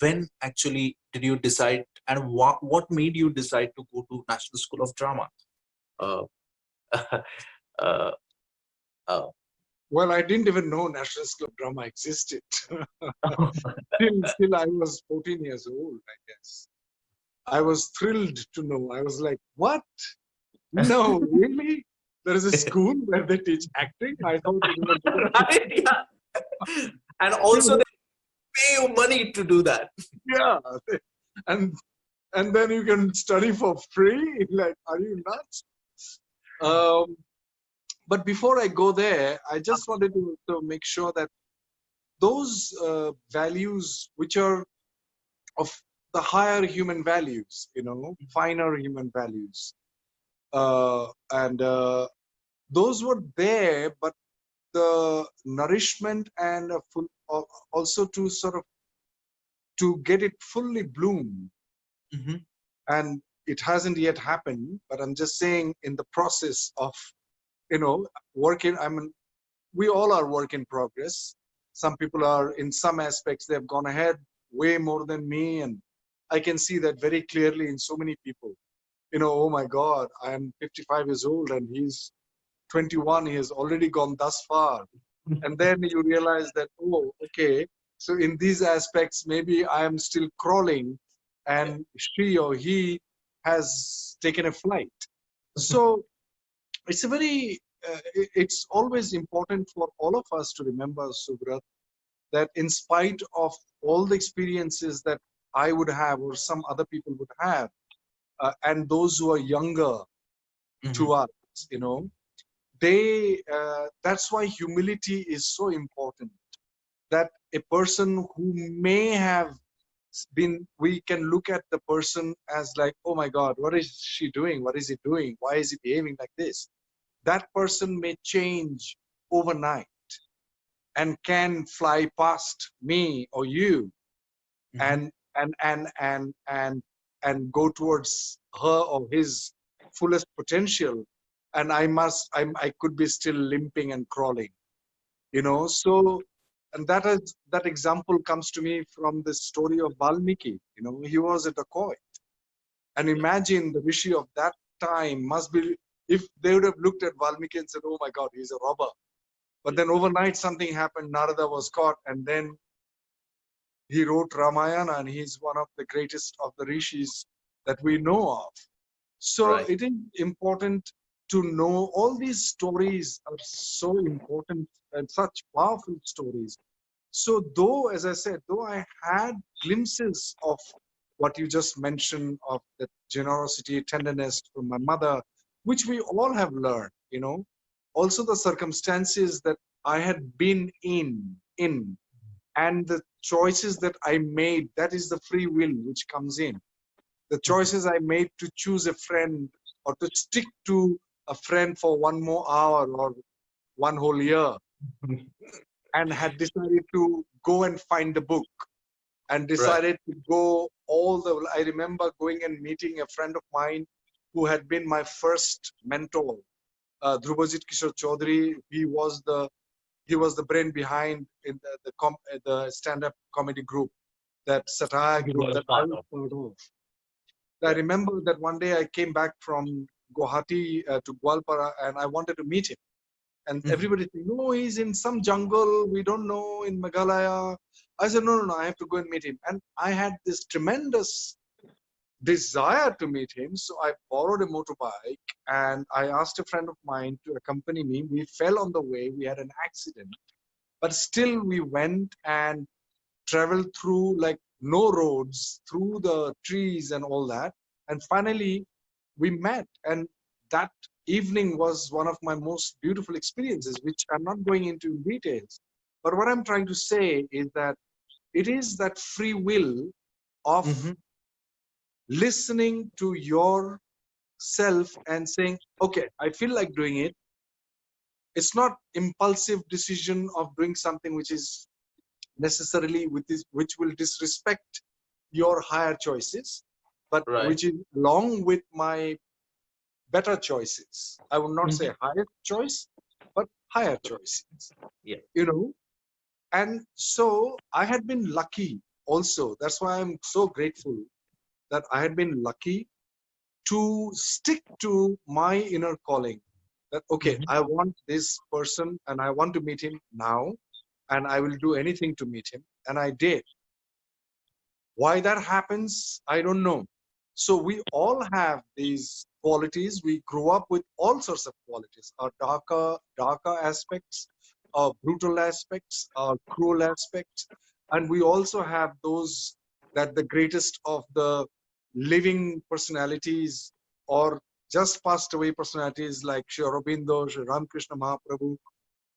when actually did you decide, and what made you decide to go to National School of Drama? Uh, uh, uh, Well, I didn't even know National School of Drama existed. Still, I was 14 years old, I guess. I was thrilled to know. I was like, what? No, really? There is a school where they teach acting? I thought it was right? Yeah. And also they pay you money to do that. yeah. And and then you can study for free? Like, are you nuts? Um, but before I go there, I just wanted to make sure that those values which are of the higher human values, finer human values, and those were there, but the nourishment and also to sort of to get it fully bloom, Mm-hmm. and it hasn't yet happened. But I'm just saying, in the process of working, we all are work in progress. Some people are, in some aspects, they've gone ahead way more than me, and I can see that very clearly in so many people. Oh my God, I'm 55 years old and he's 21. He has already gone thus far. And then you realize that, oh, okay, so in these aspects, maybe I am still crawling and she or he has taken a flight. So it's a very, it's always important for all of us to remember, Suvrat, that in spite of all the experiences that I would have or some other people would have, and those who are younger to us, that's why humility is so important. That a person who may have been, we can look at the person as like, oh my God, what is she doing? What is he doing? Why is he behaving like this? That person may change overnight and can fly past me or you, and and go towards her or his fullest potential, and I could be still limping and crawling, so. And that example comes to me from the story of Valmiki. He was a dacoit, and imagine the rishi of that time must be, if they would have looked at Valmiki and said, oh my God, he's a robber. But then overnight something happened, Narada was caught, and then he wrote Ramayana, and he's one of the greatest of the rishis that we know of. So Right. it is important to know all these stories are so important and such powerful stories. So though, as I said, though I had glimpses of what you just mentioned, of the generosity, tenderness from my mother, which we all have learned, also the circumstances that I had been in, and the choices that I made, that is the free will which comes in. The choices I made to choose a friend or to stick to a friend for one more hour or one whole year, and had decided to go and find the book, and Right. decided to go I remember going and meeting a friend of mine who had been my first mentor, Dhrubajit Kishore Chaudhary. He was the brain behind in the stand-up comedy group, that satire You group were a that I part was of. part of. I Yeah. remember that one day I came back from Guwahati to Gwalpara, and I wanted to meet him. And everybody said, no, he's in some jungle, we don't know, in Meghalaya. I said, no, I have to go and meet him. And I had this tremendous desire to meet him. So I borrowed a motorbike and I asked a friend of mine to accompany me. We fell on the way, we had an accident, but still we went and traveled through like no roads, through the trees and all that. And finally we met. And that evening was one of my most beautiful experiences, which I'm not going into details. But what I'm trying to say is that it is that free will of listening to yourself and saying, okay, I feel like doing it. It's not impulsive decision of doing something which is necessarily which will disrespect your higher choices, but Right. which is along with my better choices. I would not say higher choice, but higher choices. Yeah. And so I had been lucky also, that's why I'm so grateful that I had been lucky to stick to my inner calling. That, okay, Mhm. I want this person and I want to meet him now, and I will do anything to meet him. And I did. Why that happens, I don't know. So we all have these qualities. We grow up with all sorts of qualities, our darker aspects, our brutal aspects, our cruel aspects. And we also have those that the greatest of the living personalities or just passed away personalities like Sri Aurobindo, Sri Ramakrishna Mahaprabhu.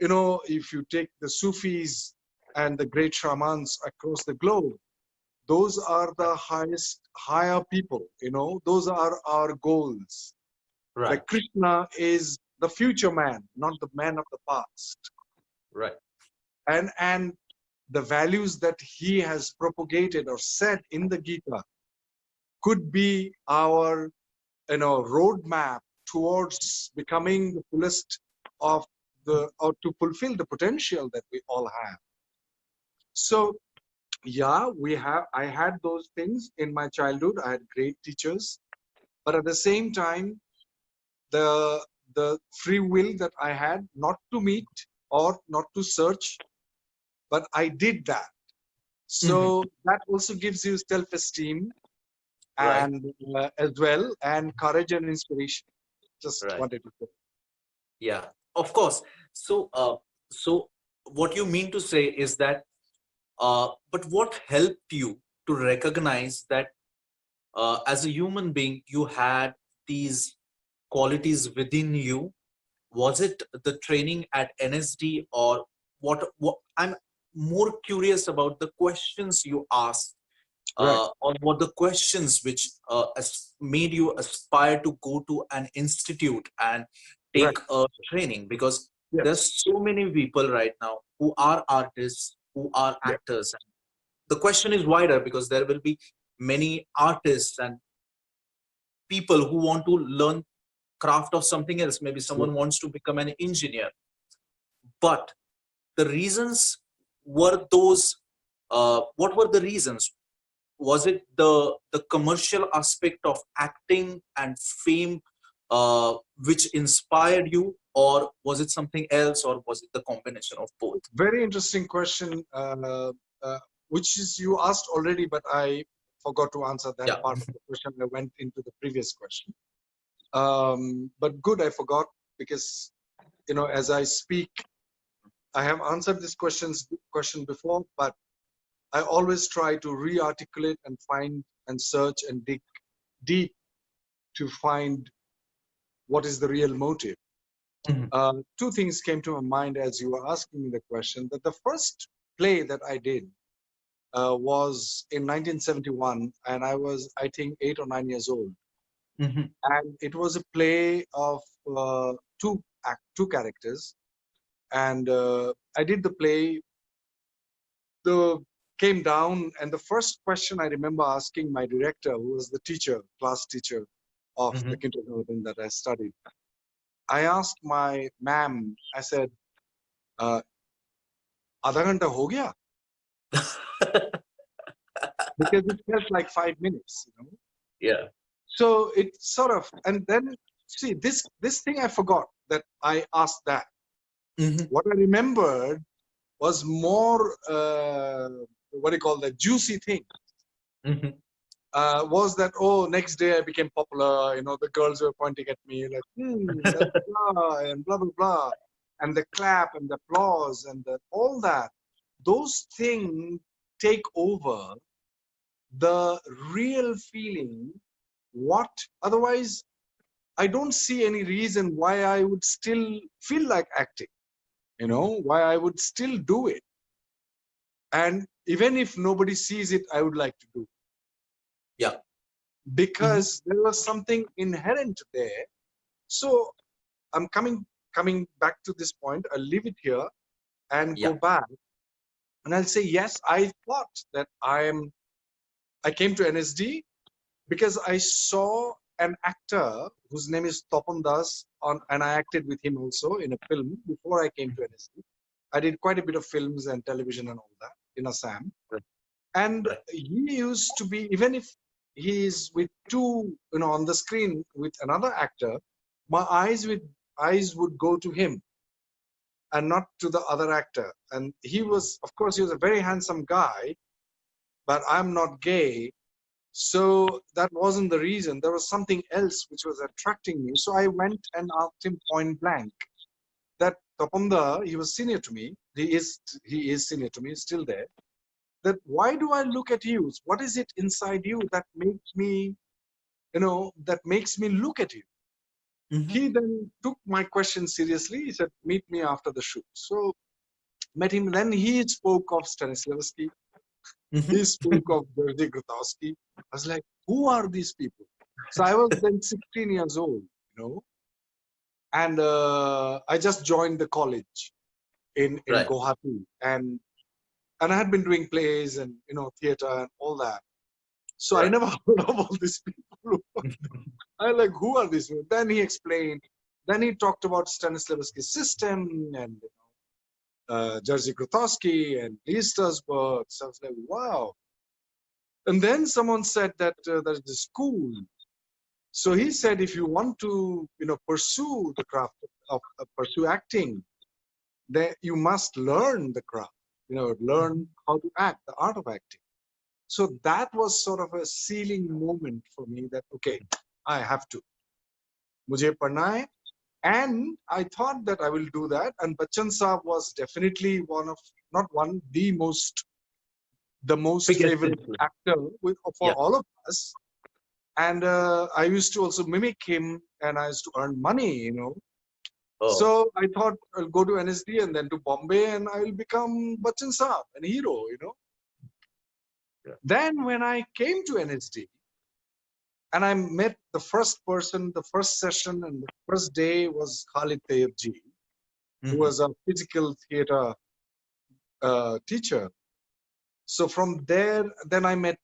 You know, if you take the Sufis and the great shamans across the globe, those are the highest higher people, you know, those are our goals. Right, Like Krishna is the future man, not the man of the past. right, And the values that he has propagated or said in the Gita could be our, you know, roadmap towards becoming the fullest of the, or to fulfill the potential that we all have. So yeah, I had those things in my childhood. I had great teachers, but at the same time, the the free will that I had not to meet or not to search, but I did that. Mhm. So that also gives you self-esteem Right, and as well, and courage and inspiration. Just right. wanted to say. Yeah, of course. So, so what you mean to say is that, but what helped you to recognize that as a human being, you had these qualities within you? Was it the training at NSD, or what? I'm more curious about the questions you asked, Right. or what the questions which made you aspire to go to an institute and Right. take a training, because Yes. there's so many people right now who are artists, who are Yeah. actors. The question is wider because there will be many artists and people who want to learn craft of something else. Maybe Yeah. someone wants to become an engineer, but the reasons were those, what were the reasons? Was it the commercial aspect of acting and fame which inspired you, or was it something else, or was it the combination of both? Very interesting question, which is you asked already, but I forgot to answer that Yeah. part of the question. I went into the previous question. But good, I forgot because, you know, as I speak, I have answered this question before, but I always try to re-articulate and find and search and dig deep to find what is the real motive. Mhm. Two things came to my mind as you were asking me the question. That the first play that I did was in 1971, and I was, I think, 8 or 9 years old. Mhm. And it was a play of two characters, and I did the play. The came down, and the first question I remember asking my director, who was the teacher, class teacher of the Mhm. kindergarten that I studied, I asked my ma'am. I said, uh, "आधा घंटा हो गया?" Because it felt like 5 minutes, you know. Yeah. So it sort of, and then see this thing I forgot that I asked that. Mhm. What I remembered was more what do you call that, juicy thing. Mhm. Was that, oh, next day I became popular, you know, the girls were pointing at me like, and blah blah blah, and the clap and the applause and all that, those things take over the real feeling. What otherwise, I don't see any reason why I would still feel like acting, you know, why I would still do it. And even if nobody sees it, I would like to do it Yeah. Mhm. because there was something inherent there. So I'm coming back to this point. I'll leave it here and go Yeah. back, and I'll say yes. I thought that I came to NSD because I saw an actor whose name is Topan Das on, and I acted with him also in a film before I came to NSD. I did quite a bit of films and television and all that in Assam. Right. And Right. he used to be, even if he is with two, on the screen with another actor, my eyes would go to him and not to the other actor. And he was, of course, he was a very handsome guy, but I'm not gay. So that wasn't the reason. There was something else which was attracting me. So I went and asked him point blank that Tapanda, he was senior to me. He is senior to me, still there. That why do I look at you? What is it inside you that makes me, that makes me look at you? Mm-hmm. He then took my question seriously. He said, meet me after the shoot. So met him. Then he spoke of Stanislavski. He spoke Mm-hmm. of Jerzy Grotowski. I was like, who are these people? So I was then 16 years old, and I just joined the college in Right. Guwahati, and I had been doing plays and theater and all that. So I Right. never heard of all these people. I like, who are these people? Then he explained. Then he talked about Stanislavski's system and Jerzy Grotowski and Lister's work. So I was like, wow. And then someone said that there's this school. So he said, if you want to, pursue the craft of pursue acting, then you must learn the craft. Learn how to act, the art of acting. So that was sort of a sealing moment for me that, okay, I have to. Mujhe padna hai. And I thought that I will do that. And Bachchan Saab was definitely the most Biggest favorite influence. actor for Yeah. all of us. And I used to also mimic him, and I used to earn money. Oh. So I thought I'll go to NSD and then to Bombay, and I will become Bachchan Saab, an hero. Yeah. Then when I came to NSD, and I met the first person, the first session, and the first day was Khalid Tayyib, who Mm-hmm. was a physical theater teacher. So from there, then I met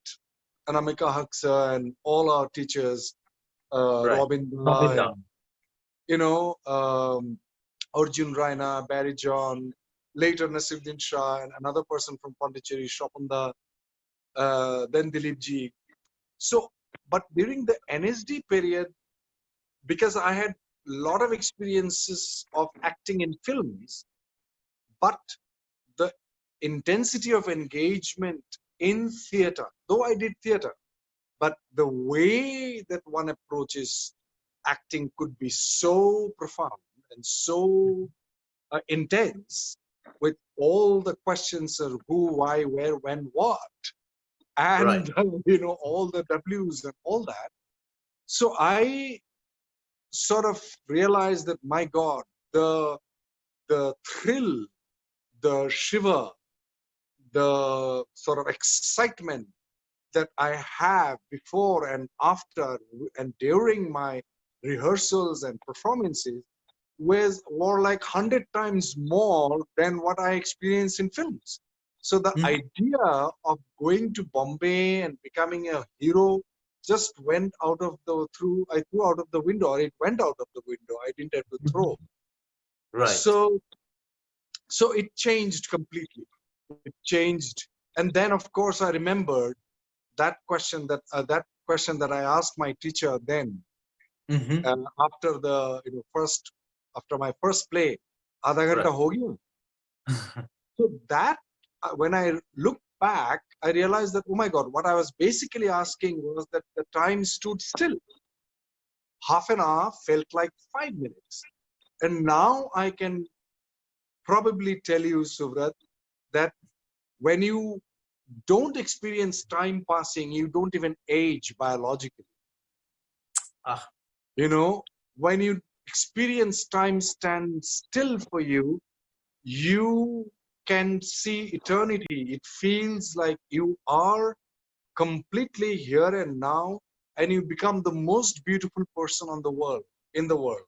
Anamika Haksa and all our teachers, Right. Robin Da Govinda. and you know, Arjun Raina, Barry John, later Nasiruddin Shah, and another person from Pondicherry, Shopanda, then Dilip Ji. So, but during the NSD period, because I had a lot of experiences of acting in films, but the intensity of engagement in theater, though I did theater, but the way that one approaches acting could be so profound and so intense with all the questions of who, why, where, when, what, Right. and all the W's and all that. So I sort of realized that, my God, the thrill, the shiver, the sort of excitement that I have before and after and during my rehearsals and performances were like 100 times more than what I experienced in films. So the Mm-hmm. idea of going to Bombay and becoming a hero just went out of the I threw out of the window, or it went out of the window. I didn't have to throw. Right. So so it changed completely. It changed. And then of course I remembered that question that I asked my teacher then, Mm-hmm. after the after my first play, आधा घंटा Right. हो गया. So that when I look back, I realized that, oh my God, what I was basically asking was that the time stood still. Half an hour felt like 5 minutes. And now I can probably tell you, Suvrat, that when you don't experience time passing, you don't even age biologically. Ah. When you experience time stand still for you, you can see eternity. It feels like you are completely here and now, and you become the most beautiful person in the world.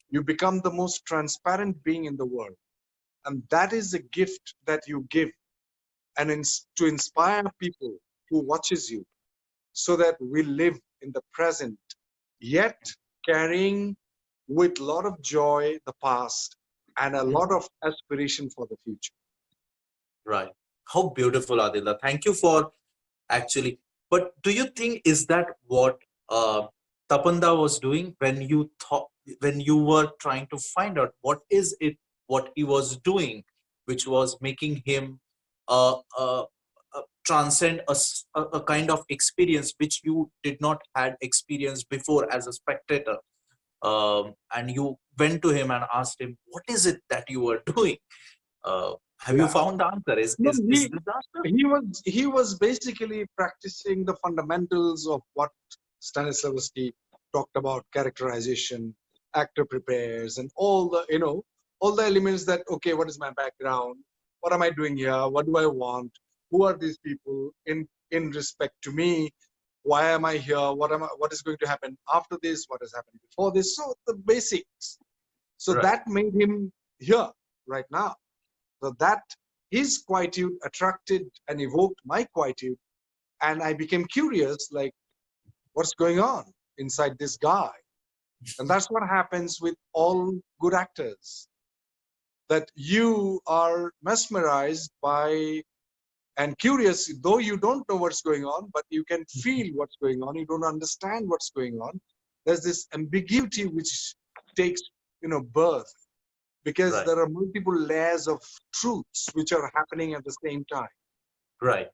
You become the most transparent being in the world. And that is a gift that you give, and to inspire people who watches you, so that we live in the present, yet carrying with a lot of joy the past and a lot Mhm. of aspiration for the future. Right. How beautiful, Adila. Thank you for actually. But do you think is that what Tapanda was doing when you thought, when you were trying to find out what is it what he was doing, which was making him transcend a kind of experience which you did not had experienced before as a spectator, and you went to him and asked him, what is it that you were doing? Have you Yeah. found the answer? No, Is this the answer? he was basically practicing the fundamentals of what Stanislavski talked about: characterization, actor prepares, and all the elements that, okay, what is my background? What am I doing here? What do I want? Who are these people in respect to me? Why am I here? What is going to happen after this? What has happened before this? So the basics. So Right. that made him here right now. So that his quietude attracted and evoked my quietude, and I became curious, like, what's going on inside this guy? And that's what happens with all good actors, that you are mesmerized by and curious, though you don't know what's going on, but you can feel what's going on. You don't understand what's going on. There's this ambiguity which takes, birth, because Right. there are multiple layers of truths which are happening at the same time. Right.